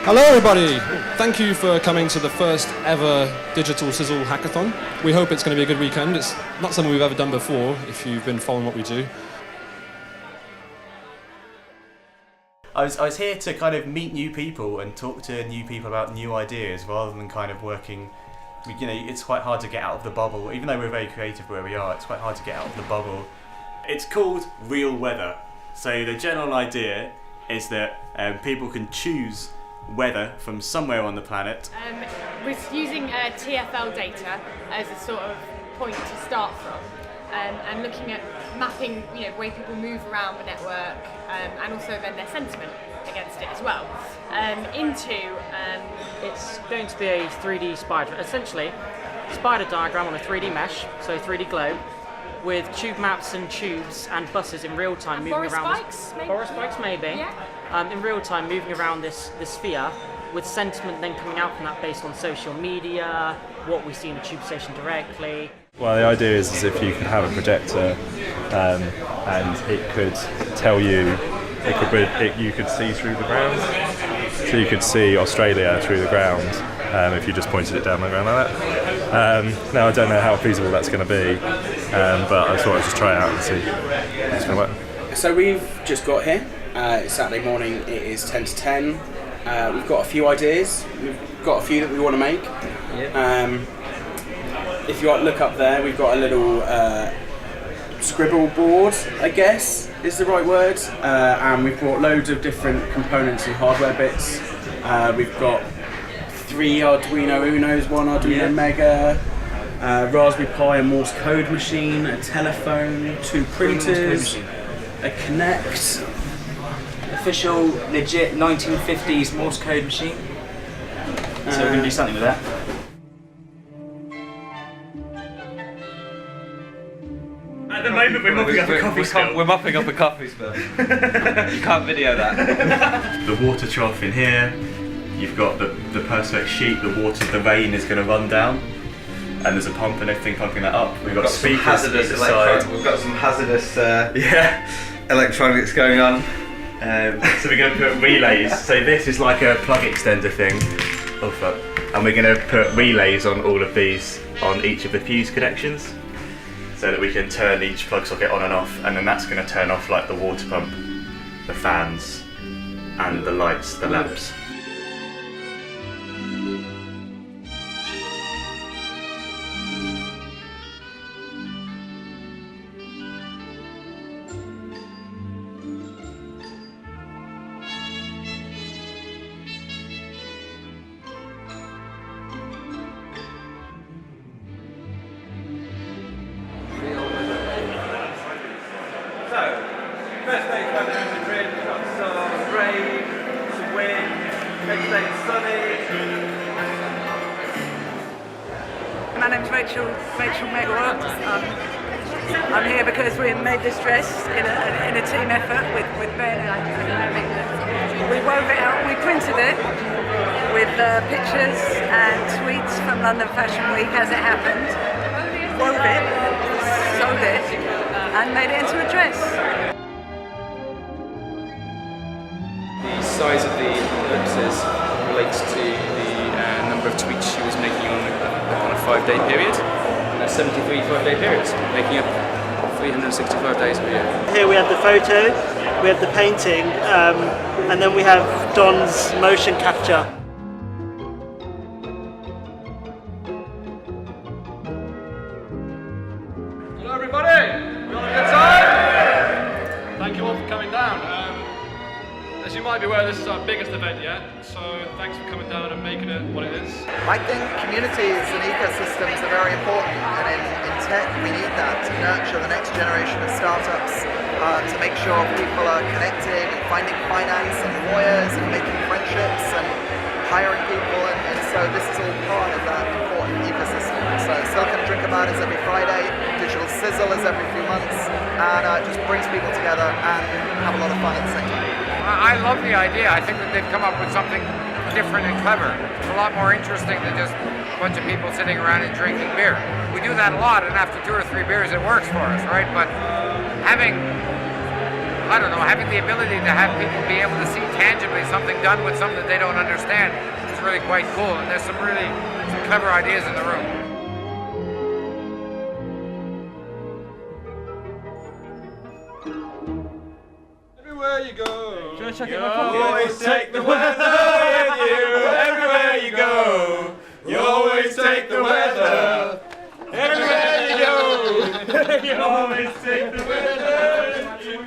Hello everybody! Thank you for coming to the first ever Digital Sizzle Hackathon. We hope it's going to be a good weekend. It's not something we've ever done before, if you've been following what we do. I was here to kind of meet new people and talk to new people about new ideas rather than kind of working. You know, it's quite hard to get out of the bubble. Even though we're very creative where we are, it's quite hard to get out of the bubble. It's called Real Weather. So the general idea is that people can choose weather from somewhere on the planet. We're using TfL data as a sort of point to start from, and looking at mapping, you know, the way people move around the network, and also then their sentiment against it as well. It's going to be a 3D spider, essentially spider diagram on a 3D mesh, so 3D globe, with tube maps and tubes and buses in real time moving around. Forest spikes, maybe. Yeah. In real time, moving around this sphere, with sentiment then coming out from that based on social media, what we see in the tube station directly. Well, the idea is if you could have a projector and it could tell you, you could see through the ground. So you could see Australia through the ground if you just pointed it down the ground like that. Now I don't know how feasible that's going to be, but I thought I'd just try it out and see if it's going to work. So we've just got here. It's Saturday morning, it is 10 to 10. We've got a few ideas. We've got a few that we want to make. If you look up there, we've got a little scribble board, I guess is the right word. And we've brought loads of different components and hardware bits. We've got 3 Arduino Unos, 1 Arduino Mega, Raspberry Pi, a Morse code machine, a telephone, 2 printers, a Kinect. Official, legit 1950s Morse code machine. So we're going to do something with that. At the moment we're mopping up a coffee spill. We're mopping up a coffee spill. You can't video that. The water trough in here, you've got the perspex sheet, the rain is going to run down, and there's a pump and everything pumping that up. We've got speakers either side. We've got some hazardous electronics going on. So we're going to put relays. So this is like a plug extender thing. Oh fuck. And we're going to put relays on all of these, on each of the fuse connections, so that we can turn each plug socket on and off, and then that's going to turn off like the water pump, the fans, and the lights, the lamps. First day's weather in Madrid, we've got some rain, some wind, next day it's sunny. My name's Rachel Megawatt. I'm here because we made this dress in a team effort with Ben. We wove it out, we printed it with pictures and tweets from London Fashion Week as it happened, wove it, sewed it, and made it into a dress. The size of the ellipses relates to the number of tweets she was making on a 5-day period. And that's 73 5-day periods, making up 365 days a year. Here we have the photo, we have the painting, and then we have Don's motion capture. Hello everybody! You all have a good time? Thank you all for coming down. As you might be aware, this is our biggest event yet, so thanks for coming down and making it what it is. I think communities and ecosystems are very important, and in tech we need that to nurture the next generation of startups, to make sure people are connected and finding finance and lawyers and making friendships and hiring people, and so this is all part of that important ecosystem. So Silicon Drink About is every Friday, Digital Sizzle is every few months, and it just brings people together and have a lot of fun at the same time. I love the idea. I think that they've come up with something different and clever. It's a lot more interesting than just a bunch of people sitting around and drinking beer. We do that a lot, and after 2 or 3 beers it works for us, right? But having I don't know, having the ability to have people be able to see tangibly something done with something that they don't understand is really quite cool. And there's some clever ideas in the room. Everywhere you go, Should I check you it in my pocket? always take the weather with you. Everywhere you go, you always take the weather. Everywhere you go, you always take the weather with you.